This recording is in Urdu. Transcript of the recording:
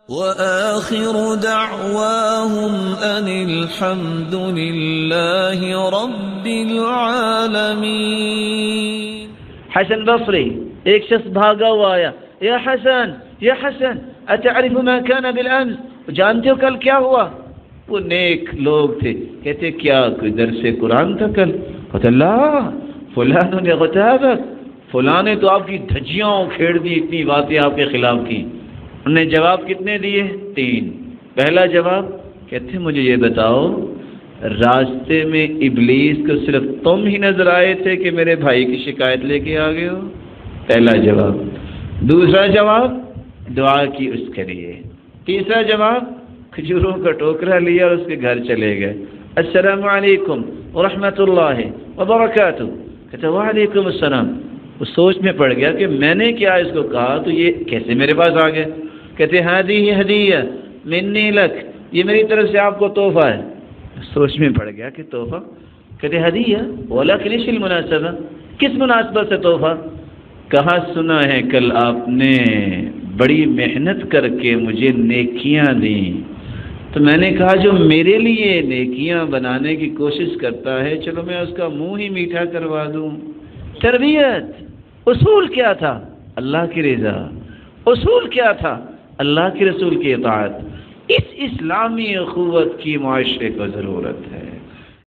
وآخر دعواهم أن الحمد لله رب العالمين. حسن بصری ایک شخص بھاگا ہوا آیا، یا حسن اتعرف ما كان بالامس، جانتے ہو کل کیا ہوا؟ وہ نیک لوگ تھے، کہتے کیا کوئی درس قرآن تھا کل؟ کہتے اللہ فلان نے غتابک، فلاں نے تو آپ کی دھجیاں کھیڑ دی، اتنی باتیں آپ کے خلاف کی. انہوں نے جواب کتنے دیے؟ 3. پہلا جواب کہتے مجھے یہ بتاؤ راستے میں ابلیس کو صرف تم ہی نظر آئے تھے کہ میرے بھائی کی شکایت لے کے آ گئے ہو؟ پہلا جواب. دوسرا جواب دعا کی اس کے لیے. تیسرا جواب کھجوروں کا ٹوکرا لیا اور اس کے گھر چلے گئے. السلام علیکم ورحمۃ اللہ وبرکاتہ. کہتے وعلیکم السلام. وہ سوچ میں پڑ گیا کہ میں نے کیا اس کو کہا تو یہ کیسے میرے پاس آ گیا. کہتے ہذه ہدیہ منی لک، یہ میری طرف سے آپ کو تحفہ ہے. سوچ میں پڑ گیا کہ تحفہ. کہتے ہدیہ ولکن ايش المناسبہ، کس مناسبت سے تحفہ؟ کہا سنا ہے کل آپ نے بڑی محنت کر کے مجھے نیکیاں دیں، تو میں نے کہا جو میرے لیے نیکیاں بنانے کی کوشش کرتا ہے چلو میں اس کا منہ ہی میٹھا کروا دوں. تربیت اصول کیا تھا؟ اللہ کی رضا. اصول کیا تھا؟ اللہ کے رسول کی اطاعت. اس اسلامی اخوت کی معاشرے کو ضرورت ہے.